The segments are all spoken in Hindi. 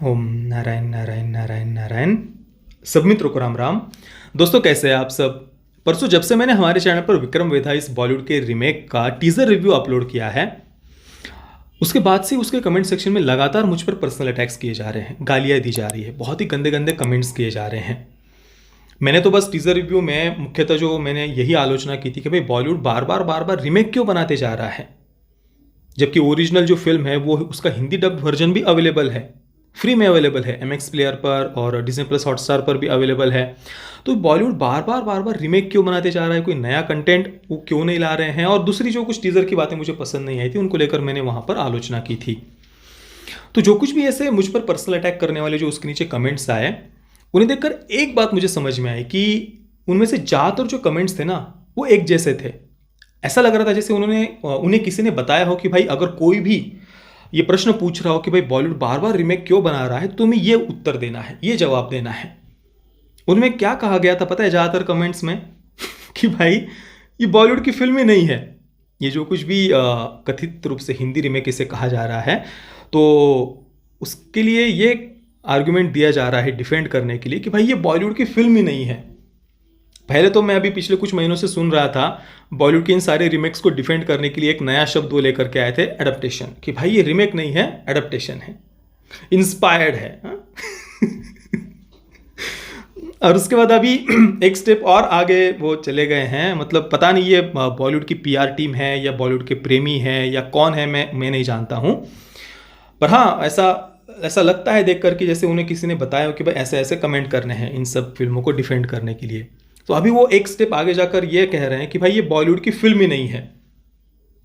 ओम नारायण नारायण नारायण नारायण। सब मित्रों को राम राम। दोस्तों कैसे हैं आप सब। परसों जब से मैंने हमारे चैनल पर विक्रम वेधा इस बॉलीवुड के रीमेक का टीजर रिव्यू अपलोड किया है, उसके बाद से उसके कमेंट सेक्शन में लगातार मुझ पर पर्सनल अटैक्स किए जा रहे हैं, गालियाँ दी जा रही है, बहुत ही गंदे गंदे कमेंट्स किए जा रहे हैं। मैंने तो बस टीजर रिव्यू में मुख्यतः जो मैंने यही आलोचना की थी कि भाई बॉलीवुड बार बार रीमेक क्यों बनाते जा रहा है, जबकि ओरिजिनल जो फिल्म है वो उसका हिंदी डब्ड वर्जन भी अवेलेबल है, फ्री में अवेलेबल है, एमएक्स प्लेयर पर और डिज्नी प्लस हॉटस्टार पर भी अवेलेबल है। तो बॉलीवुड बार बार रीमेक क्यों बनाते जा रहा है, कोई नया कंटेंट वो क्यों नहीं ला रहे हैं। और दूसरी जो कुछ टीजर की बातें मुझे पसंद नहीं आई थी उनको लेकर मैंने वहां पर आलोचना की थी। तो जो कुछ भी ऐसे मुझ पर पर्सनल अटैक करने वाले जो उसके नीचे कमेंट्स आए, उन्हें देखकर एक बात मुझे समझ में आई कि उनमें से ज़्यादातर जो कमेंट्स थे ना वो एक जैसे थे। ऐसा लग रहा था जैसे उन्हें किसी ने बताया हो कि भाई अगर कोई भी ये प्रश्न पूछ रहा हो कि भाई बॉलीवुड बार बार रीमेक क्यों बना रहा है, तो तुम्हें ये उत्तर देना है, ये जवाब देना है। उनमें क्या कहा गया था पता है ज़्यादातर कमेंट्स में कि भाई ये बॉलीवुड की फिल्म ही नहीं है। ये जो कुछ भी कथित रूप से हिंदी रीमेक इसे कहा जा रहा है, तो उसके लिए ये आर्गुमेंट दिया जा रहा है डिफेंड करने के लिए कि भाई ये बॉलीवुड की फिल्म ही नहीं है। पहले तो मैं अभी पिछले कुछ महीनों से सुन रहा था बॉलीवुड के इन सारे रिमेक्स को डिफेंड करने के लिए एक नया शब्द वो लेकर के आए थे, एडप्टेशन, कि भाई ये रिमेक नहीं है, एडप्टेशन है, इंस्पायर्ड है। हाँ? और उसके बाद अभी एक स्टेप और आगे वो चले गए हैं। मतलब पता नहीं ये बॉलीवुड की पीआर टीम है या बॉलीवुड के प्रेमी है या कौन है, मैं नहीं जानता हूँ। पर हाँ, ऐसा लगता है देख कर कि जैसे उन्हें किसी ने बताया हो कि भाई ऐसे ऐसे कमेंट करने हैं इन सब फिल्मों को डिफेंड करने के लिए। तो अभी वो एक स्टेप आगे जाकर ये कह रहे हैं कि भाई ये बॉलीवुड की फिल्म ही नहीं है।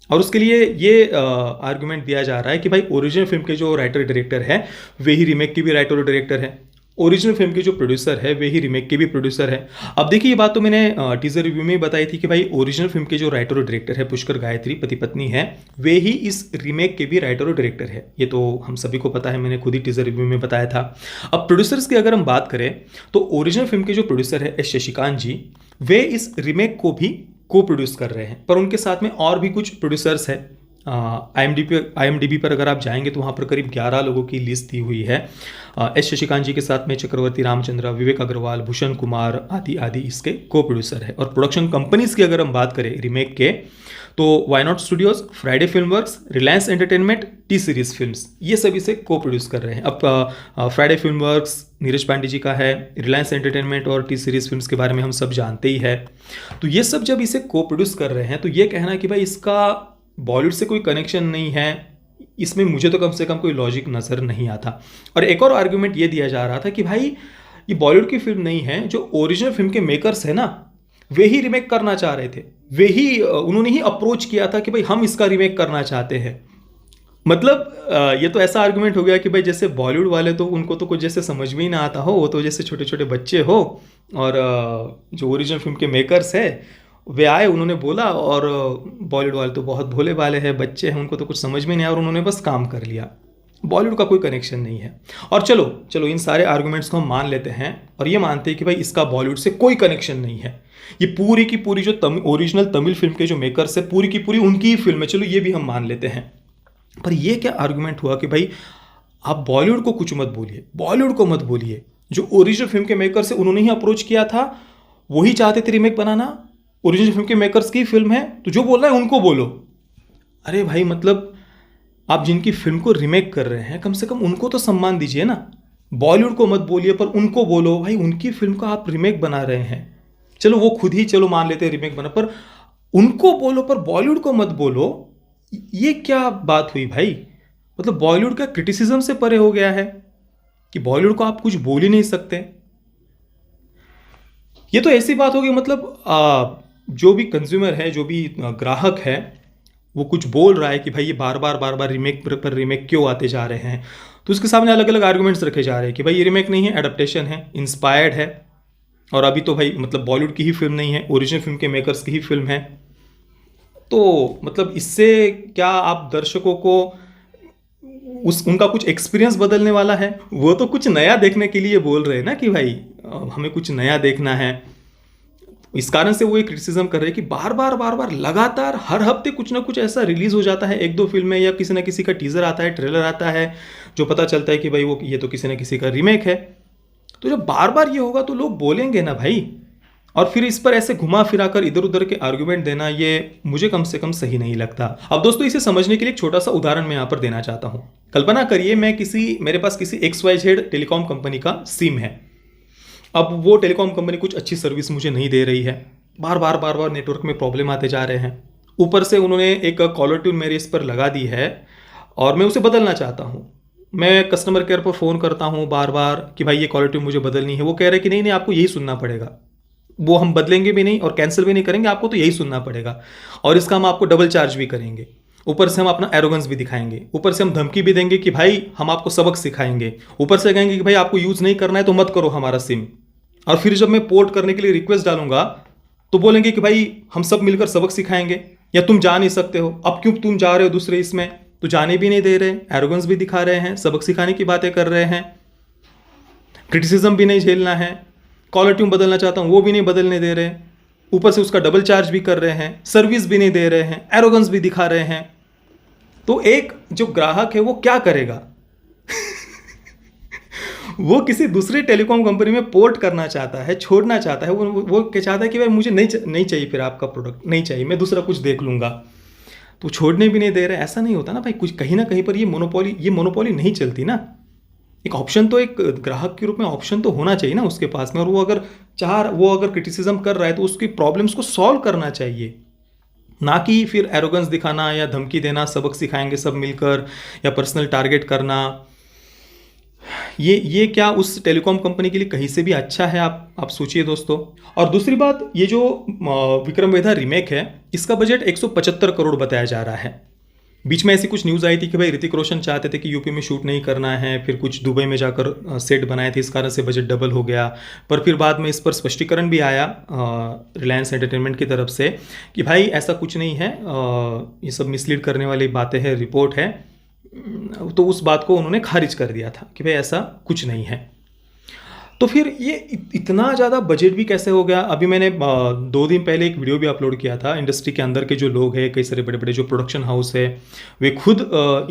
और उसके लिए ये आर्गुमेंट दिया जा रहा है कि भाई ओरिजिनल फिल्म के जो राइटर डायरेक्टर है वे ही रीमेक के भी राइटर और डायरेक्टर है, ओरिजिनल फिल्म के जो प्रोड्यूसर है वे ही रीमेक के भी प्रोड्यूसर है। अब देखिए ये बात तो मैंने टीजर रिव्यू में ही बताई थी कि भाई ओरिजिनल फिल्म के जो राइटर और डायरेक्टर है पुष्कर गायत्री पति पत्नी है, वे ही इस रीमेक के भी राइटर और डायरेक्टर है। ये तो हम सभी को पता है, मैंने खुद ही टीजर रिव्यू में बताया था। अब प्रोड्यूसर्स की अगर हम बात करें तो ओरिजिनल फिल्म के जो प्रोड्यूसर है एस शशिकांत जी, वे इस रीमेक को भी को प्रोड्यूस कर रहे हैं, पर उनके साथ में और भी कुछ प्रोड्यूसर्स हैं। IMDb पर अगर आप जाएंगे तो वहाँ पर करीब 11 लोगों की लिस्ट दी हुई है। एस शशिकांत जी के साथ में चक्रवर्ती रामचंद्र, विवेक अग्रवाल, भूषण कुमार आदि आदि इसके को प्रोड्यूसर है। और प्रोडक्शन कंपनीज की अगर हम बात करें रीमेक के, तो Y Not Studios, Friday Film Works, Reliance Entertainment, T Series Films, ये सभी से को प्रोड्यूस कर रहे हैं। अब Friday Film Works Neeraj Pandey ji का है, रिलायंस एंटरटेनमेंट और टी सीरीज फिल्म्स के बारे में हम सब जानते ही है। तो ये सब जब इसे को प्रोड्यूस कर रहे हैं तो ये कहना कि भाई इसका बॉलीवुड से कोई कनेक्शन नहीं है, इसमें मुझे तो कम से कम कोई लॉजिक नज़र नहीं आता। और एक और आर्गुमेंट ये दिया जा रहा था कि भाई ये बॉलीवुड की फिल्म नहीं है, जो ओरिजिनल फिल्म के मेकर्स है ना वे ही रीमेक करना चाह रहे थे, वे ही उन्होंने ही अप्रोच किया था कि भाई हम इसका रीमेक करना चाहते हैं। मतलब ये तो ऐसा आर्गुमेंट हो गया कि भाई जैसे बॉलीवुड वाले तो उनको तो कुछ जैसे समझ में ही ना आता हो, वो तो जैसे छोटे छोटे बच्चे हो, और जो ओरिजिनल फिल्म के मेकर्स है वे आए, उन्होंने बोला, और बॉलीवुड वाले तो बहुत भोले भाले हैं, बच्चे हैं, उनको तो कुछ समझ में नहीं आया और उन्होंने बस काम कर लिया। बॉलीवुड का कोई कनेक्शन नहीं है। और चलो इन सारे आर्गुमेंट्स को हम मान लेते हैं और ये मानते हैं कि भाई इसका बॉलीवुड से कोई कनेक्शन नहीं है, ये पूरी की पूरी जो ओरिजिनल तमिल फिल्म के जो मेकर्स है पूरी की पूरी उनकी ही फिल्म है, चलो ये भी हम मान लेते हैं। पर ये क्या आर्गुमेंट हुआ कि भाई आप बॉलीवुड को कुछ मत बोलिए, बॉलीवुड को मत बोलिए, जो ओरिजिनल फिल्म के मेकर्स है उन्होंने ही अप्रोच किया था, वही चाहते थे रीमेक बनाना, ओरिजिनल फिल्म के मेकर्स की फिल्म है, तो जो बोल रहा है उनको बोलो। अरे भाई मतलब आप जिनकी फिल्म को रीमेक कर रहे हैं कम से कम उनको तो सम्मान दीजिए ना। बॉलीवुड को मत बोलिए पर उनको बोलो, भाई उनकी फिल्म का आप रीमेक बना रहे हैं, चलो वो खुद ही चलो मान लेते हैं रीमेक बना, पर उनको बोलो, पर बॉलीवुड को मत बोलो। ये क्या बात हुई भाई। मतलब बॉलीवुड का क्रिटिसिज्म से परे हो गया है कि बॉलीवुड को आप कुछ बोल ही नहीं सकते। ये तो ऐसी बात होगी, मतलब जो भी कंज्यूमर है, जो भी ग्राहक है, वो कुछ बोल रहा है कि भाई ये बार बार रीमेक पर रीमेक क्यों आते जा रहे हैं, तो उसके सामने अलग अलग आर्गुमेंट्स रखे जा रहे हैं कि भाई ये रीमेक नहीं है, एडप्टेशन है, इंस्पायर्ड है। और अभी तो भाई मतलब बॉलीवुड की ही फिल्म नहीं है, ओरिजिनल फिल्म के मेकर्स की ही फिल्म है। तो मतलब इससे क्या आप दर्शकों को उनका कुछ एक्सपीरियंस बदलने वाला है? वो तो कुछ नया देखने के लिए बोल रहे हैं ना कि भाई हमें कुछ नया देखना है। इस कारण से वो एक क्रिटिसिज्म कर रहे हैं कि बार बार लगातार हर हफ्ते कुछ ना कुछ ऐसा रिलीज हो जाता है, एक दो फिल्में या किसी ना किसी का टीजर आता है, ट्रेलर आता है, जो पता चलता है कि भाई वो ये तो किसी ना किसी का रीमेक है। तो जब बार बार ये होगा तो लोग बोलेंगे ना भाई, और फिर इस पर ऐसे घुमा फिरा कर इधर उधर के आर्गुमेंट देना, ये मुझे कम से कम सही नहीं लगता। अब दोस्तों, इसे समझने के लिए एक छोटा सा उदाहरण मैं यहाँ पर देना चाहता हूँ। कल्पना करिए मेरे पास किसी XYZ टेलीकॉम कंपनी का सिम है। अब वो टेलीकॉम कंपनी कुछ अच्छी सर्विस मुझे नहीं दे रही है, बार बार नेटवर्क में प्रॉब्लम आते जा रहे हैं। ऊपर से उन्होंने एक कॉलर ट्यून मेरे इस पर लगा दी है और मैं उसे बदलना चाहता हूँ। मैं कस्टमर केयर पर फ़ोन करता हूँ बार बार कि भाई ये कॉलर ट्यून मुझे बदलनी है। वो कह रहे हैं कि नहीं आपको यही सुनना पड़ेगा, वो हम बदलेंगे भी नहीं और कैंसिल भी नहीं करेंगे, आपको तो यही सुनना पड़ेगा, और इसका हम आपको डबल चार्ज भी करेंगे। ऊपर से हम अपना एरोगेंस भी दिखाएंगे, ऊपर से हम धमकी भी देंगे कि भाई हम आपको सबक सिखाएंगे, ऊपर से कहेंगे कि भाई आपको यूज़ नहीं करना है तो मत करो हमारा सिम। और फिर जब मैं पोर्ट करने के लिए रिक्वेस्ट डालूंगा तो बोलेंगे कि भाई हम सब मिलकर सबक सिखाएंगे, या तुम जा नहीं सकते हो। अब क्यों तुम जा रहे हो दूसरे इसमें, तो जाने भी नहीं दे रहे, एरोगेंस भी दिखा रहे हैं, सबक सिखाने की बातें कर रहे हैं, क्रिटिसिज्म भी नहीं झेलना है, कॉलर ट्यून बदलना चाहता हूँ वो भी नहीं बदलने दे रहे, ऊपर से उसका डबल चार्ज भी कर रहे हैं, सर्विस भी नहीं दे रहे हैं, एरोगेंस भी दिखा रहे हैं। तो एक जो ग्राहक है वो क्या करेगा? वो किसी दूसरे टेलीकॉम कंपनी में पोर्ट करना चाहता है, छोड़ना चाहता है, वो क्या चाहता है कि भाई मुझे नहीं चाहिए, फिर आपका प्रोडक्ट नहीं चाहिए, मैं दूसरा कुछ देख लूँगा। तो छोड़ने भी नहीं दे रहे। ऐसा नहीं होता ना भाई, कुछ कहीं ना कहीं पर ये मोनोपोली नहीं चलती ना। एक ऑप्शन तो, एक ग्राहक के रूप में ऑप्शन तो होना चाहिए ना उसके पास में, और वो अगर क्रिटिसिज्म कर रहा है तो उसकी प्रॉब्लम्स को सॉल्व करना चाहिए, ना कि फिर एरोगेंस दिखाना या धमकी देना, सबक सिखाएंगे सब मिलकर, या पर्सनल टारगेट करना। ये क्या उस टेलीकॉम कंपनी के लिए कहीं से भी अच्छा है? आप सोचिए दोस्तों। और दूसरी बात, ये जो विक्रम वेधा रीमेक है, इसका बजट 175 करोड़ बताया जा रहा है। बीच में ऐसी कुछ न्यूज़ आई थी कि भाई ऋतिक रोशन चाहते थे कि यूपी में शूट नहीं करना है, फिर कुछ दुबई में जाकर सेट बनाए थे, इस कारण से बजट डबल हो गया। पर फिर बाद में इस पर स्पष्टीकरण भी आया रिलायंस एंटरटेनमेंट की तरफ से कि भाई ऐसा कुछ नहीं है, ये सब मिसलीड करने वाली बातें हैं, रिपोर्ट है। तो उस बात को उन्होंने खारिज कर दिया था कि भाई ऐसा कुछ नहीं है। तो फिर ये इतना ज़्यादा बजट भी कैसे हो गया? अभी मैंने 2 दिन पहले एक वीडियो भी अपलोड किया था। इंडस्ट्री के अंदर के जो लोग हैं, कई सारे बड़े बड़े जो प्रोडक्शन हाउस है, वे खुद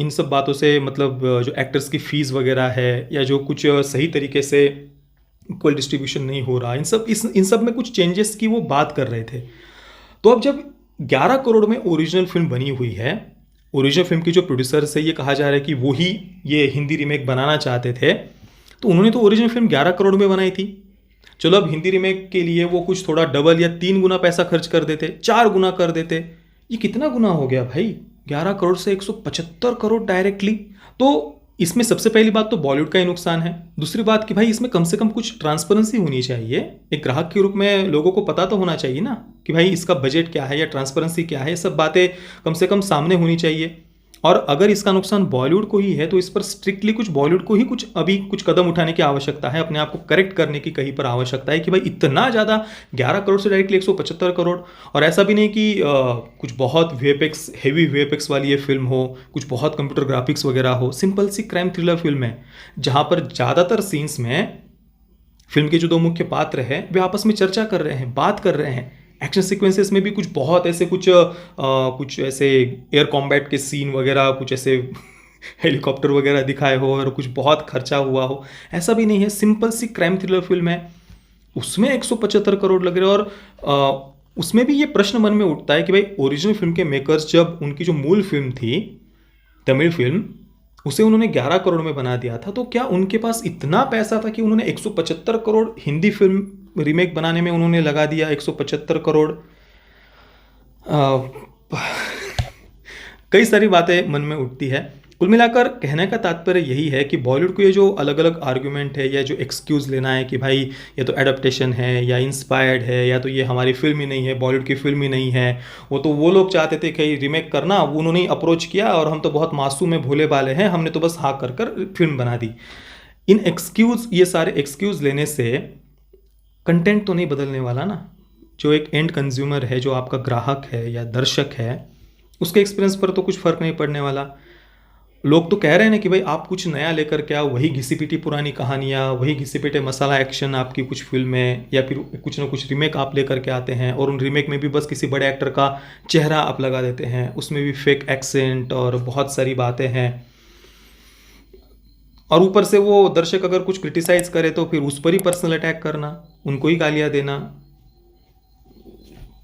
इन सब बातों से, मतलब जो एक्टर्स की फ़ीस वगैरह है, या जो कुछ सही तरीके से कोई डिस्ट्रीब्यूशन नहीं हो रहा, इन सब में कुछ चेंजेस की वो बात कर रहे थे। तो अब जब 11 करोड़ में ओरिजिनल फिल्म बनी हुई है, ओरिजिनल फिल्म की जो प्रोड्यूसर से ये कहा जा रहा है कि वो ही ये हिंदी रीमेक बनाना चाहते थे, तो उन्होंने तो ओरिजिनल फिल्म 11 करोड़ में बनाई थी। चलो अब हिंदी रीमेक के लिए वो कुछ थोड़ा डबल या 3 गुना पैसा खर्च कर देते, 4 गुना कर देते। ये कितना गुना हो गया भाई? 11 करोड़ से 175 करोड़ डायरेक्टली। तो इसमें सबसे पहली बात तो बॉलीवुड का ही नुकसान है। दूसरी बात कि भाई इसमें कम से कम कुछ ट्रांसपेरेंसी होनी चाहिए। एक ग्राहक के रूप में लोगों को पता तो होना चाहिए ना कि भाई इसका बजट क्या है या ट्रांसपेरेंसी क्या है, सब बातें कम से कम सामने होनी चाहिए। और अगर इसका नुकसान बॉलीवुड को ही है तो इस पर स्ट्रिक्टली बॉलीवुड को ही कुछ कदम उठाने की आवश्यकता है, अपने आप को करेक्ट करने की कहीं पर आवश्यकता है कि भाई इतना ज़्यादा 11 करोड़ से डायरेक्टली 175 करोड़। और ऐसा भी नहीं कि कुछ बहुत हेवी वीएफएक्स वाली ये फिल्म हो, कुछ बहुत कंप्यूटर ग्राफिक्स वगैरह हो। सिंपल सी क्राइम थ्रिलर फिल्म है जहाँ पर ज़्यादातर सीन्स में फिल्म के जो 2 मुख्य पात्र हैं वे आपस में चर्चा कर रहे हैं, बात कर रहे हैं। एक्शन सीक्वेंसेस में भी कुछ ऐसे एयर कॉम्बैट के सीन वगैरह, कुछ ऐसे हेलीकॉप्टर वगैरह दिखाए हो और कुछ बहुत खर्चा हुआ हो, ऐसा भी नहीं है। सिंपल सी क्राइम थ्रिलर फिल्म है, उसमें 175 करोड़ लग रहे हैं। और उसमें भी ये प्रश्न मन में उठता है कि भाई ओरिजिनल फिल्म के मेकर्स जब उनकी जो मूल फिल्म थी तमिल फिल्म, उसे उन्होंने 11 करोड़ में बना दिया था, तो क्या उनके पास इतना पैसा था कि उन्होंने 175 करोड़ हिंदी फिल्म रीमेक बनाने में उन्होंने लगा दिया? 175 करोड़। कई सारी बातें मन में उठती है। कुल मिलाकर कहने का तात्पर्य यही है कि बॉलीवुड को ये जो अलग अलग आर्गुमेंट है या जो एक्सक्यूज़ लेना है कि भाई ये तो एडाप्टेशन है या इंस्पायर्ड है या तो ये हमारी फिल्म ही नहीं है, बॉलीवुड की फिल्म ही नहीं है, वो लोग चाहते थे कि रीमेक करना, वो उन्होंने अप्रोच किया और हम तो बहुत मासूम है, भोले भाले हैं, हमने तो बस हाँ कर फिल्म बना दी। ये सारे एक्सक्यूज़ लेने से कंटेंट तो नहीं बदलने वाला ना। जो एक एंड कंज्यूमर है, जो आपका ग्राहक है या दर्शक है, उसके एक्सपीरियंस पर तो कुछ फ़र्क नहीं पड़ने वाला। लोग तो कह रहे हैं ना कि भाई आप कुछ नया लेकर के आओ, वही घिसी पिटी पुरानी कहानियाँ, वही घिसे पिटे मसाला एक्शन आपकी कुछ फिल्में, या फिर कुछ ना कुछ रीमेक आप लेकर के आते हैं, और उन रीमेक में भी बस किसी बड़े एक्टर का चेहरा आप लगा देते हैं, उसमें भी फेक एक्सेंट और बहुत सारी बातें हैं। और ऊपर से वो दर्शक अगर कुछ क्रिटिसाइज करे तो फिर उस पर ही पर्सनल अटैक करना, उनको ही गालियाँ देना।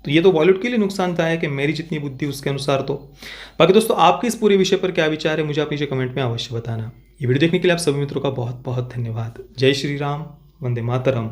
तो ये तो बॉलीवुड के लिए नुकसानदायक है, मेरी जितनी बुद्धि उसके अनुसार तो। बाकी दोस्तों, आपके इस पूरे विषय पर क्या विचार है, मुझे आप नीचे कमेंट में अवश्य बताना। ये वीडियो देखने के लिए आप सभी मित्रों का बहुत बहुत धन्यवाद। जय श्री राम, वंदे मातरम।